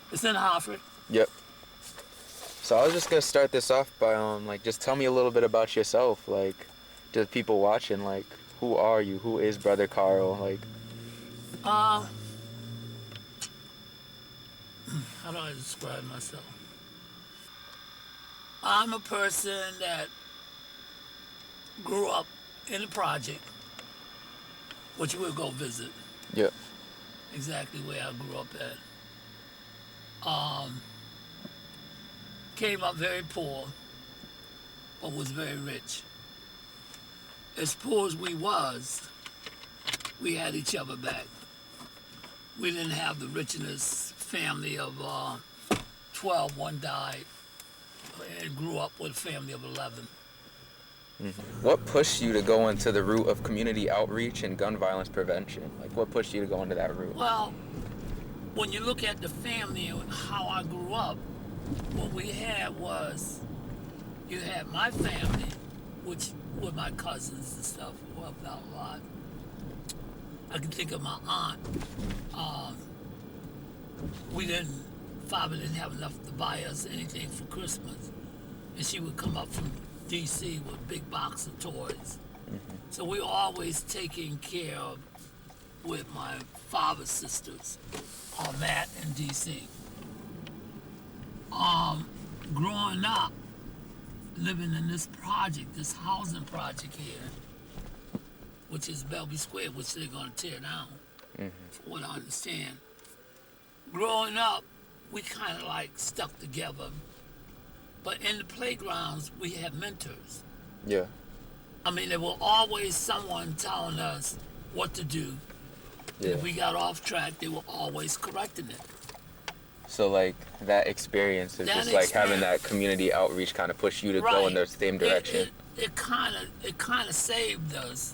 It's in Hartford. Yep. So I was just gonna start this off by like just tell me a little bit about yourself, like to the people watching, like who are you? Who is Brother Carl? Like How do I describe myself? I'm a person that grew up in the project, which we'll go visit. Yep. Exactly where I grew up at. Came up very poor, but was very rich. As poor as we was, we had each other back. We didn't have the richness family of 12, one died, and grew up with a family of 11. What pushed you to go into the route of community outreach and gun violence prevention? Like what pushed you to go into that route? Well, when you look at the family and how I grew up, what we had was, you had my family, which were my cousins and stuff, who helped out a lot. I can think of my aunt. Father didn't have enough to buy us anything for Christmas. And she would come up from D.C. with a big box of toys. So we were always taking care of with my father's sisters, Matt and D.C. Growing up, living in this project, this housing project here, which is Belby Square, which they're going to tear down, from what I understand. Growing up, we kind of like stuck together. But in the playgrounds, we had mentors. Yeah. I mean, there was always someone telling us what to do. Yeah. If we got off track, they were always correcting it. So like that experience of just like having that community outreach kind of push you to go in the same direction. It kind of saved us,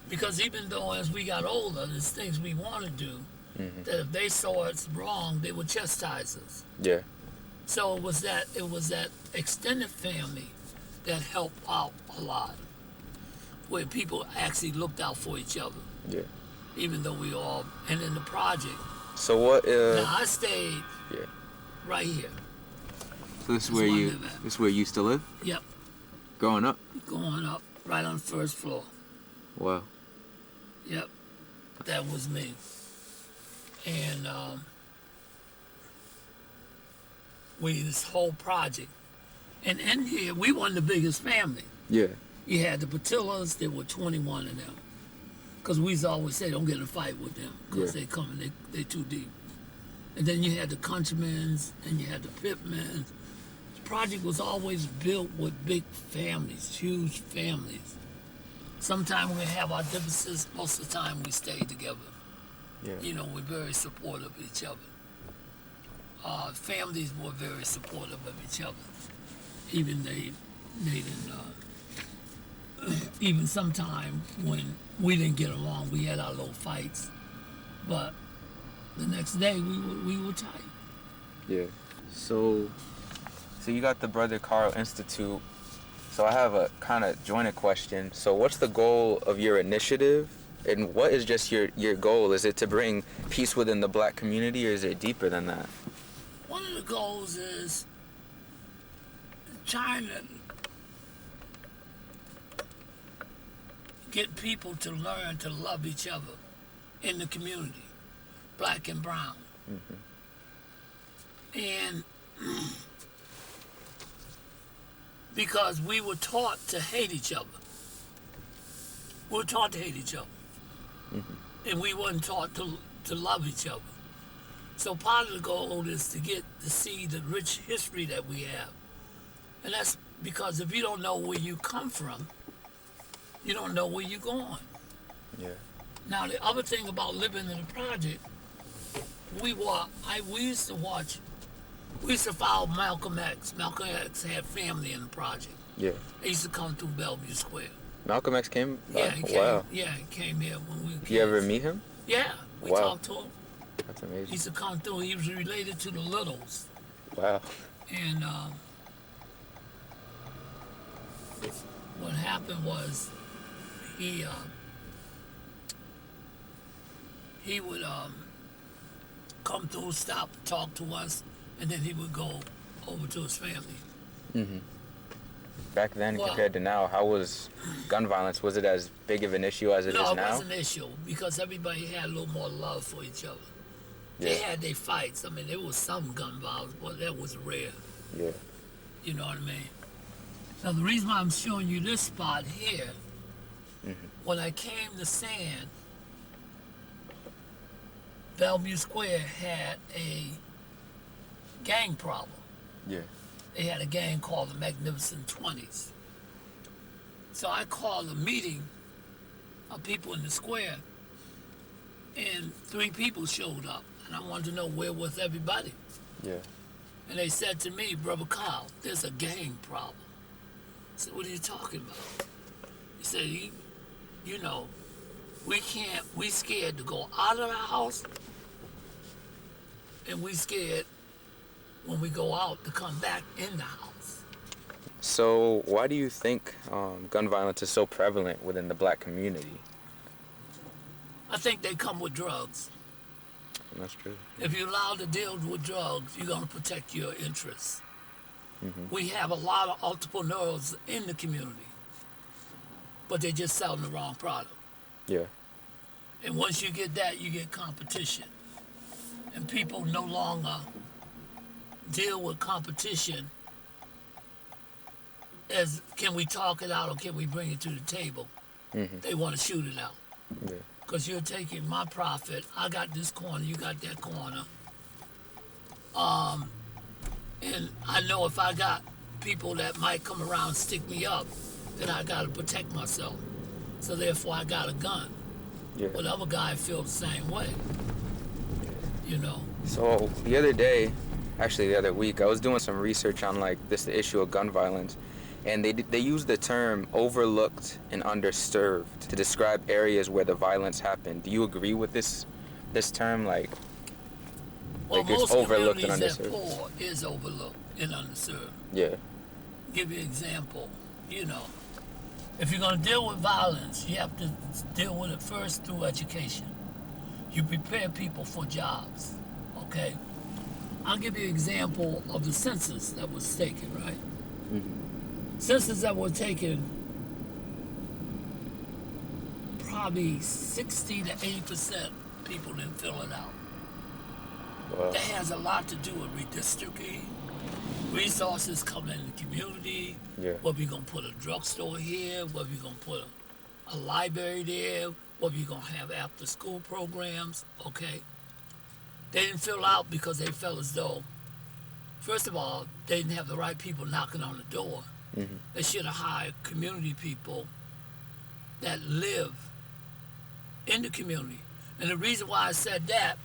because even though as we got older, there's things we want to do that if they saw it's wrong, they would chastise us. Yeah. So it was that extended family that helped out a lot, where people actually looked out for each other. Yeah. Even though we all, and in the project. So what? Now I stayed. Yeah. Right here. So this is where you used to live? Yep. Growing up? Going up, right on the first floor. Wow. Yep. That was me. And this whole project. And in here, we weren't the biggest family. Yeah. You had the Patillas, there were 21 of them. Because we used to always say, don't get in a fight with them, because they coming, they too deep. And then you had the Countrymans, and you had the Pitmans. The project was always built with big families, huge families. Sometimes we have our differences, most of the time we stayed together. Yeah. You know, we're very supportive of each other. Families were very supportive of each other. Even they didn't, even sometime when we didn't get along, we had our little fights. But the next day, we were tight. Yeah. So you got the Brother Carl Institute. So I have a kind of jointed question. So what's the goal of your initiative? And what is just your goal? Is it to bring peace within the black community, or is it deeper than that? One of the goals is trying to get people to learn to love each other in the community, black and brown. And because we were taught to hate each other. We were taught to hate each other. And we weren't taught to love each other. So part of the goal is to see the rich history that we have. And that's because if you don't know where you come from, you don't know where you're going. Yeah. Now the other thing about living in the project, we used to watch. We used to follow Malcolm X. Malcolm X had family in the project. Yeah. They used to come through Bellevue Square. Malcolm X came? Yeah, he came. Wow. Yeah, he came here when we were kids. You ever meet him? Yeah, we Wow. talked to him. That's He amazing. used to come through. He was related to the Littles, Wow. and what happened was he would come through, stop, talk to us, and then he would go over to his family. Hmm. Back then Well- compared to now, how was gun violence? Was it as big of an issue as it is No, it now? wasn't an issue because everybody had a little more love for each other. They Yeah. had their fights. I mean, there was some gun violence, but that was rare. Yeah. You know what I mean? Now, the reason why I'm showing you this spot here, when I came to Sand, Bellevue Square had a gang problem. Yeah. They had a gang called the Magnificent 20s. So I called a meeting of people in the square, and 3 people showed up, and I wanted to know where was everybody. Yeah. And they said to me, Brother Kyle, there's a gang problem. I said, what are you talking about? He said, you know, we scared to go out of the house, and we scared when we go out to come back in the house. So why do you think gun violence is so prevalent within the black community? I think they come with drugs. That's true. If you're allowed to deal with drugs, you're going to protect your interests. We have a lot of entrepreneurs in the community, but they're just selling the wrong product. Yeah. And once you get that, you get competition. And people no longer deal with competition as can we talk it out or can we bring it to the table? They want to shoot it out. Yeah. Because you're taking my profit. I got this corner, you got that corner. And I know if I got people that might come around and stick me up, then I got to protect myself. So therefore, I got a gun. Yeah. But the other guy feels the same way. You know? So the other day, actually the other week, I was doing some research on like the issue of gun violence, and they used the term overlooked and underserved to describe areas where the violence happened. Do you agree with this term? Like Well, it's most overlooked and communities that underserved. poor is overlooked and underserved. Yeah. Give you an example. You know, if you're going to deal with violence, you have to deal with it first through education. You prepare people for jobs, okay? I'll give you an example of the census that was taken, right? Census that was taken, probably 60 to 80% people didn't fill it out. Wow. That has a lot to do with redistricting, resources coming in the community, Yeah. whether you're going to put a drugstore here, whether you're going to put a library there, whether you're going to have after school programs, okay? They didn't fill out because they felt as though, first of all, they didn't have the right people knocking on the door. They should have hired community people that live in the community. And the reason why I said that,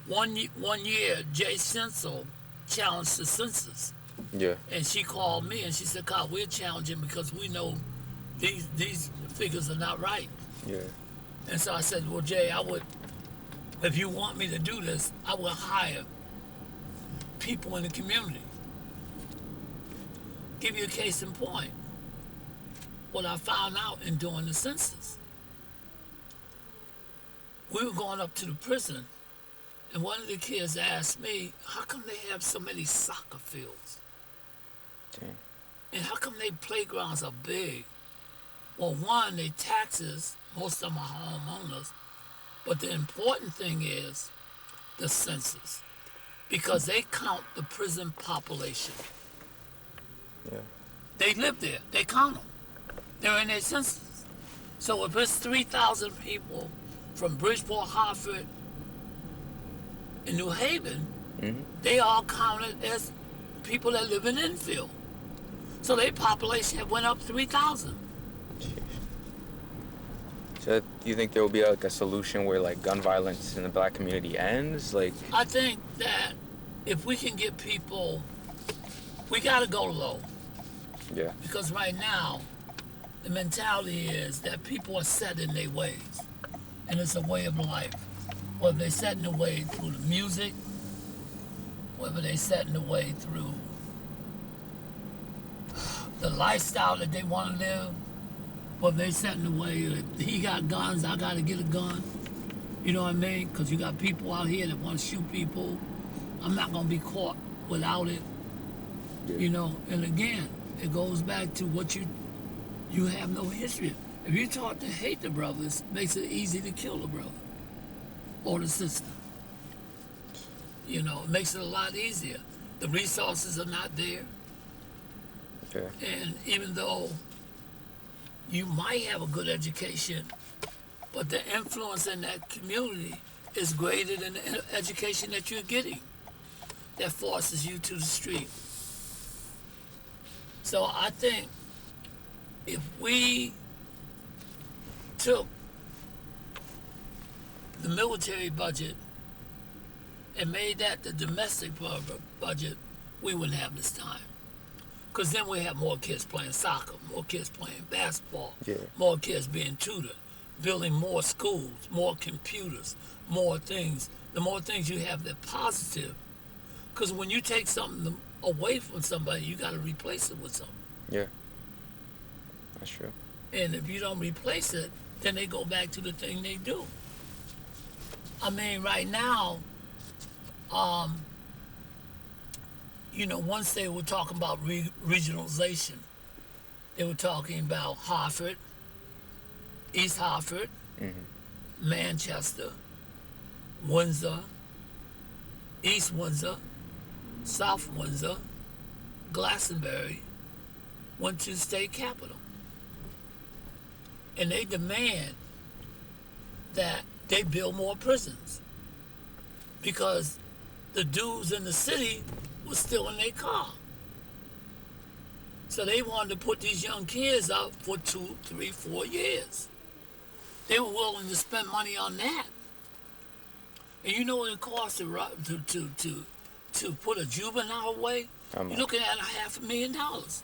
one year, Jay Sensel challenged the census. Yeah. And she called me and she said, Carl, we're challenging because we know these figures are not right. Yeah. And so I said, well, Jay, if you want me to do this, I will hire people in the community. Give you a case in point. What I found out in doing the census. We were going up to the prison, and one of the kids asked me, how come they have so many soccer fields? Dang. And how come their playgrounds are big? Well, one, their taxes, most of them are homeowners. But the important thing is the census, because they count the prison population. Yeah. They live there. They count them. They're in their census. So if it's 3,000 people from Bridgeport, Hartford, and New Haven, they all counted as people that live in Enfield. So their population went up 3,000. So do you think there will be like a solution where like gun violence in the black community ends? Like, I think that if we can get people, we got to go low. yeah, Because right now, the mentality is that people are set in their ways. And it's a way of life. Whether they set in the way through the music, whether they set in the way through the lifestyle that they want to live, whether they set in the way that he got guns, I got to get a gun. You know what I mean? Because you got people out here that want to shoot people. I'm not going to be caught without it. yeah. You know, and again, it goes back to what you have no history. If you're taught to hate the brothers, it makes it easy to kill the brother or the sister. You know, it makes it a lot easier. The resources are not there. Yeah. And even though you might have a good education, but the influence in that community is greater than the education that you're getting that forces you to the street. So I think if we took the military budget and made that the domestic budget, we wouldn't have this time. Because then we have more kids playing soccer, more kids playing basketball, Yeah. more kids being tutored, building more schools, more computers, more things. The more things you have that positive. Because when you take something away from somebody, you got to replace it with something. Yeah. That's true. And if you don't replace it, then they go back to the thing they do. I mean, right now, you know, once they were talking about regionalization, they were talking about Hartford, East Hartford, Manchester, Windsor, East Windsor, South Windsor, Glastonbury, went to the state capital. And they demand that they build more prisons because the dudes in the city was still in their car. So they wanted to put these young kids out for 2, 3, 4 years. They were willing to spend money on that. And you know what it costs to put a juvenile away? How much? You're looking at $500,000.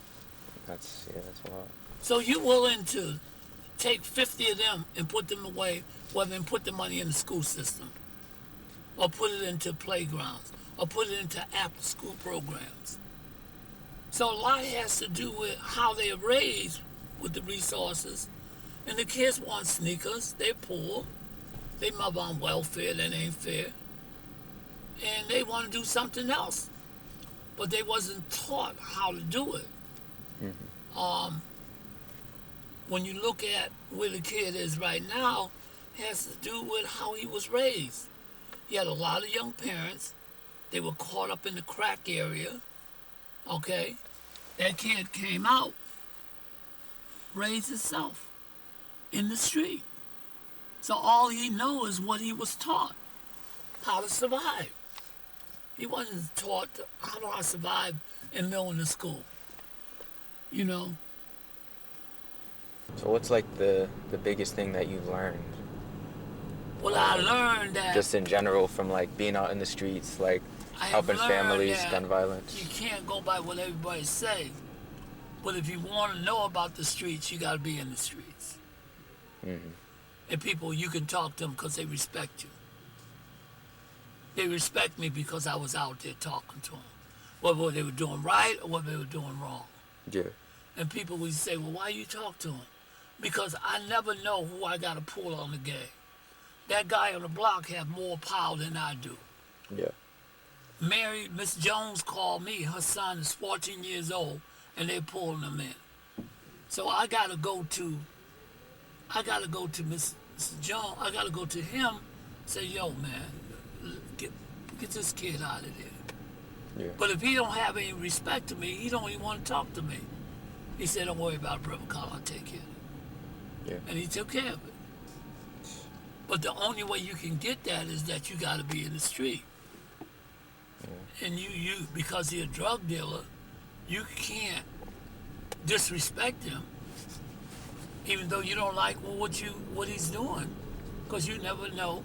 That's a lot. So you're willing to take 50 of them and put them away, rather than put the money in the school system, or put it into playgrounds, or put it into after-school programs. So a lot has to do with how they're raised with the resources. And the kids want sneakers, they're poor, they mother on welfare, that ain't fair. And they want to do something else. But they wasn't taught how to do it. When you look at where the kid is right now, it has to do with how he was raised. He had a lot of young parents. They were caught up in the crack area. Okay? That kid came out, raised himself in the street. So all he knows is what he was taught, how to survive. He wasn't taught how do I survive in Milliner school. You know? So what's like the biggest thing that you've learned? Well, I learned that Just in general from like being out in the streets, like I have helping learned families, that gun violence. you can't go by what everybody say. But if you want to know about the streets, you got to be in the streets. And people, you can talk to them because they respect you. They respect me because I was out there talking to them. Whether they were doing right or whether they were doing wrong. Yeah. And people would say, well, why you talk to him? Because I never know who I got to pull on the game. That guy on the block has more power than I do. Yeah. Mary, Miss Jones called me. Her son is 14 years old, and they're pulling him in. So I got to go to Miss Jones. I got to go to him, say, yo, man, get this kid out of there. Yeah. But if he don't have any respect to me, he don't even want to talk to me. He said, don't worry about it, Brother Carl, I'll take care of it. Yeah. And he took care of it. But the only way you can get that is that you got to be in the street. And you because you're a drug dealer, you can't disrespect him even though you don't like what he's doing, because you never know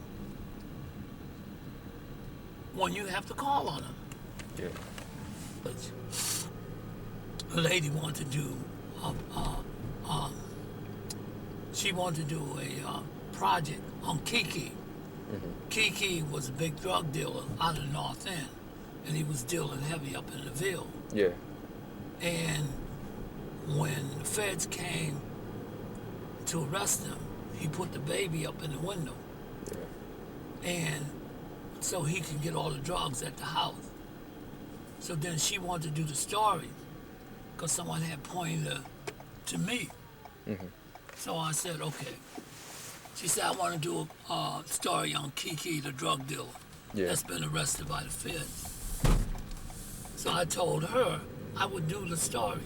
when you have to call on him. Yeah. A lady wanted to do, she wanted to do a project on Kiki. Kiki was a big drug dealer out of the North End, and he was dealing heavy up in the Ville. Yeah. And when the feds came to arrest him, he put the baby up in the window, and so he could get all the drugs at the house. So then she wanted to do the story because someone had pointed her to me. So I said, okay. She said, I want to do a story on Kiki, the drug dealer that's been arrested by the feds. So I told her I would do the story.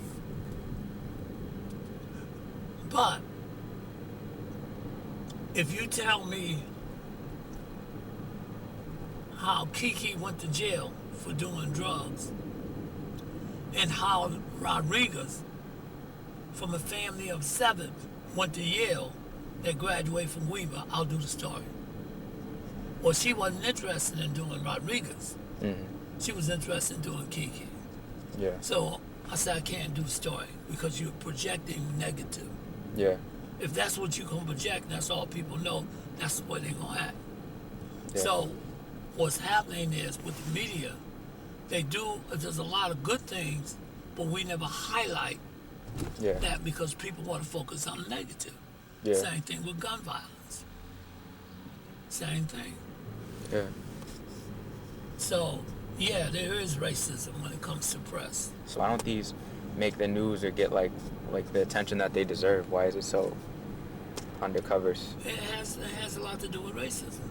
But if you tell me how Kiki went to jail for doing drugs and how Rodriguez, from a family of 7, went to Yale that graduated from Weaver, I'll do the story. Well, she wasn't interested in doing Rodriguez. She was interested in doing Kiki. Yeah. So I said, I can't do the story because you're projecting negative. Yeah. If that's what you're going to project, that's all people know, that's the way they're going to act. Yeah. So what's happening is with the media, there's a lot of good things, but we never highlight that because people want to focus on the negative. Yeah. Same thing with gun violence. Same thing. Yeah. So, yeah, there is racism when it comes to press. So why don't these make the news or get like the attention that they deserve? Why is it so undercovers? It has a lot to do with racism.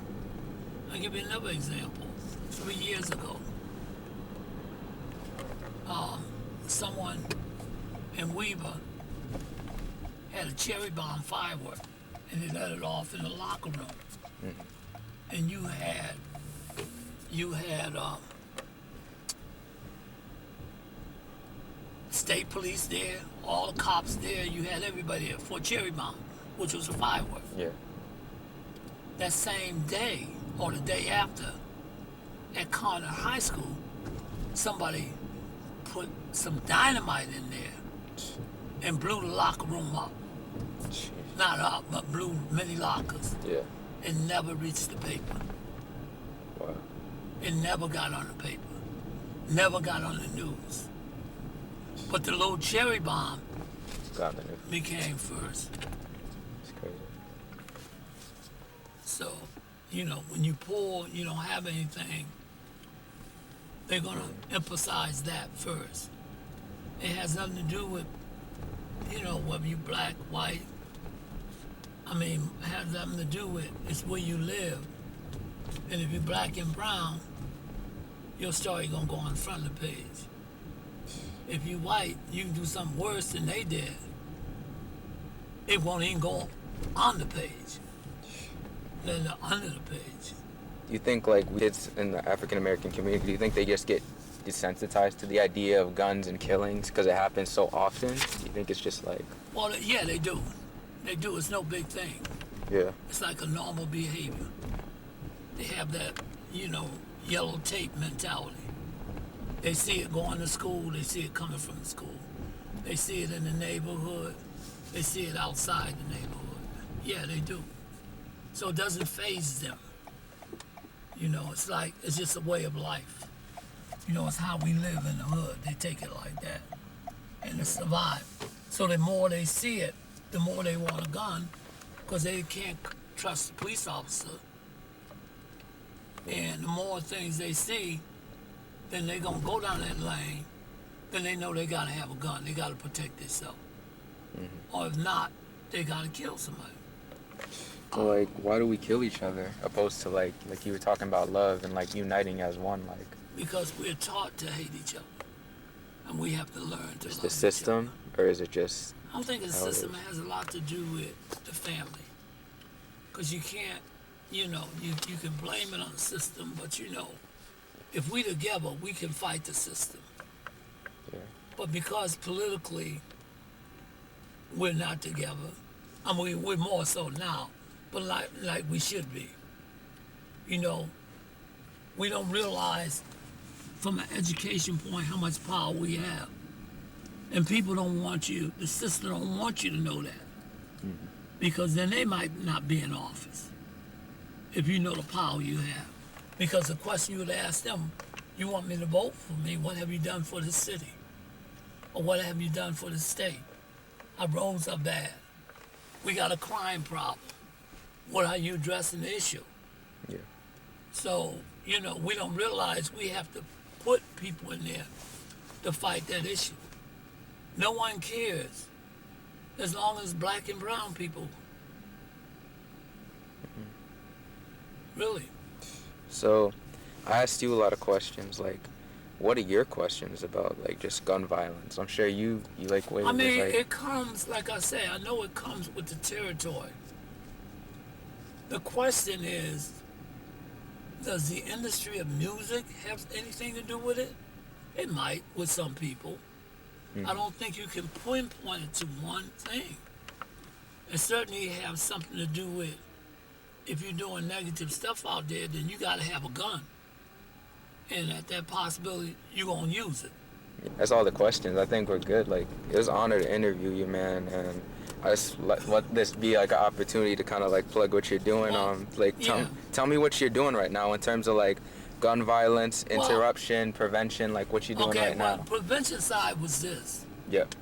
I'll give you another example. 3 years ago, someone in Weaver had a cherry bomb firework, and they let it off in the locker room. And you had state police there, all the cops there. You had everybody there for a cherry bomb, which was a firework. Yeah. That same day or the day after, at Conner High School, somebody put some dynamite in there and blew the locker room up. Jeez. Not up, but blew many lockers. Yeah. It never reached the paper. Wow. It never got on the paper. Never got on the news. But the little cherry bomb Got the news. became first. It's crazy. So, when you poor, you don't have anything, they're going to emphasize that first. It has nothing to do with, whether you black, white. It has nothing to do with it's where you live. And if you're black and brown, your story going to go on the front of the page. If you white, you can do something worse than they did. It won't even go on the page. Then under the page. Do you think like kids in the African American community, do you think they just get desensitized to the idea of guns and killings because it happens so often? Do you think it's just like... Well, yeah, they do. They do. It's no big thing. Yeah. It's like a normal behavior. They have that, yellow tape mentality. They see it going to school. They see it coming from the school. They see it in the neighborhood. They see it outside the neighborhood. Yeah, they do. So it doesn't faze them. It's just a way of life. It's how we live in the hood. They take it like that. And they survive. So the more they see it, the more they want a gun because they can't trust the police officer. And the more things they see, then they're going to go down that lane. Then they know they got to have a gun. They got to protect themselves. Or if not, they got to kill somebody. So why do we kill each other opposed to like you were talking about love and uniting as one? Because we're taught to hate each other. And we have to learn to Is love the each system other. or is it just... I don't think the how it system is? has a lot to do with the family. Because you can't, you can blame it on the system, but if we together, we can fight the system. Yeah. But because politically we're not together, I mean, we're more so now, but like we should be. You know, we don't realize from an education point how much power we have. And people don't want you, the system don't want you to know that. Because then they might not be in office if you know the power you have. Because the question you would ask them, you want me to vote for me, what have you done for the city? Or what have you done for the state? Our roads are bad. We got a crime problem. What are you addressing the issue? Yeah. So, you know, we don't realize we have to put people in there to fight that issue. No one cares as long as black and brown people. Really. So, I asked you a lot of questions. Like, what are your questions about, like, just gun violence? I'm sure you like way. I mean, like, it comes, like I say, I know it comes with the territory. The question is, does the industry of music have anything to do with it? It might with some people. I don't think you can pinpoint it to one thing. It certainly has something to do with if you're doing negative stuff out there, then you got to have a gun. And at that possibility, you're going to use it. That's all the questions. I think we're good. Like, it was an honor to interview you, man. And I just let this be like an opportunity to kind of like plug what you're doing. Like, tell me what you're doing right now in terms of like gun violence, interruption, prevention, like what you're doing right now. Prevention side was this. Yep.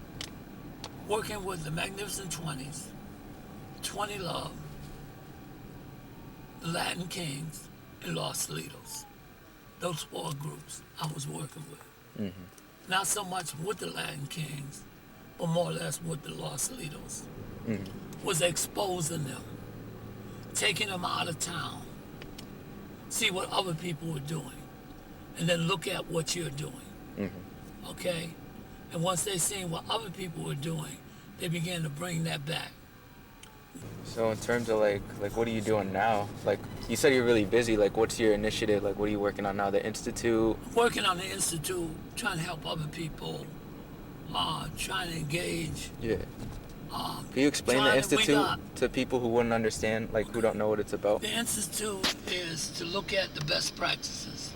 Working with the Magnificent 20s, 20 Love, the Latin Kings, and Los Salitos. Those 4 groups I was working with. Not so much with the Latin Kings, but more or less with the Los Salitos. Was exposing them, taking them out of town, see what other people were doing, and then look at what you're doing. Okay? And once they seen what other people were doing, they began to bring that back. So in terms of like what are you doing now? Like you said you're really busy. Like what's your initiative? Like what are you working on now? The Institute? Working on the Institute, trying to help other people, trying to engage. Yeah. Can you explain the Institute to people who wouldn't understand, like who don't know what it's about? The Institute is to look at the best practices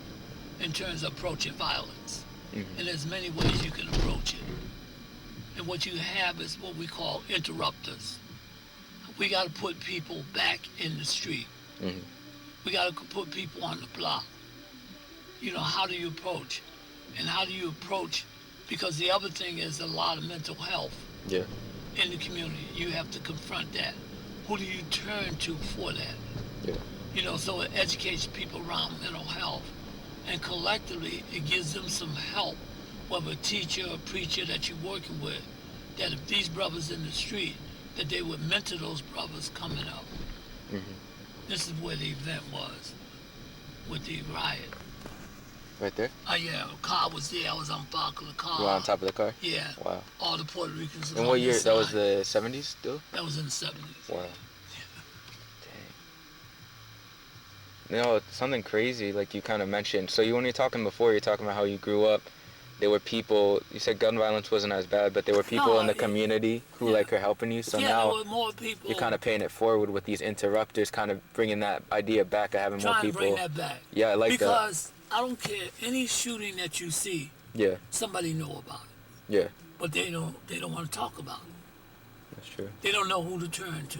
in terms of approaching violence. And there's many ways you can approach it. And what you have is what we call interrupters. We got to put people back in the street. We got to put people on the block. You know, how do you approach? And how do you approach? Because the other thing is a lot of mental health in the community. You have to confront that. Who do you turn to for that? Yeah. You know, so it educates people around mental health. And collectively, it gives them some help, whether a teacher or preacher that you're working with, that if these brothers in the street, that they would mentor those brothers coming up. This is where the event was, with the riot. Right there? Yeah, the car was there. I was on back of the car. You were on top of the car? Yeah. Wow. All the Puerto Ricans. And what year? That was the 70s still? That was in the 70s. Wow. Dang. You know, something crazy, like you kind of mentioned. So when you're talking before, you're talking about how you grew up. There were people, you said gun violence wasn't as bad, but there were people in the community who like are helping you. So now there were more people. You're kind of paying it forward with these interrupters, kind of bringing that idea back of having more people. Trying to bring that back. Yeah, I like that. Because I don't care, any shooting that you see, somebody know about it. Yeah. But they don't want to talk about it. That's true. They don't know who to turn to.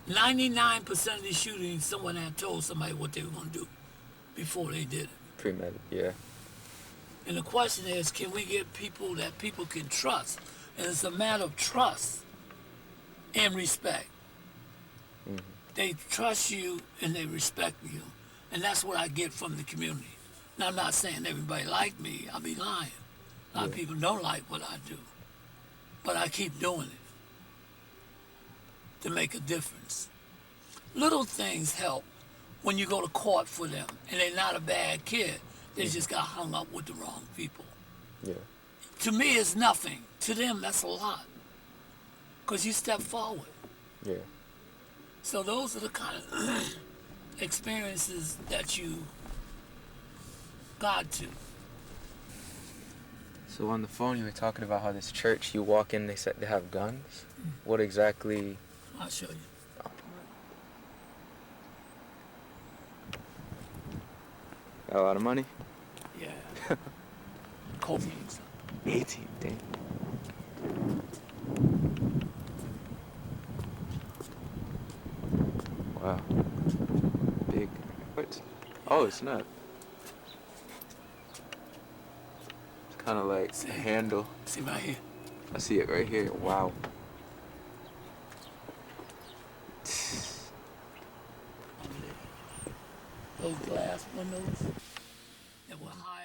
99% of the shootings, someone had told somebody what they were going to do before they did it. Premeditated, yeah. And the question is, can we get people that people can trust? And it's a matter of trust and respect. They trust you and they respect you. And that's what I get from the community. Now, I'm not saying everybody like me. I'll be lying. A lot of people don't like what I do. But I keep doing it to make a difference. Little things help when you go to court for them. And they're not a bad kid. They just got hung up with the wrong people. Yeah. To me, it's nothing. To them, that's a lot. Because you step forward. Yeah. So those are the kind of experiences that you got to. So on the phone, you were talking about how this church you walk in, they said they have guns. What exactly? I'll show you. Got a lot of money? Yeah. Copies. 18, dang. Wow. Big. What? Oh, it's not. It's kind of like See? a handle. See right here. I see it right here. Wow. Over there. Those glass windows that were high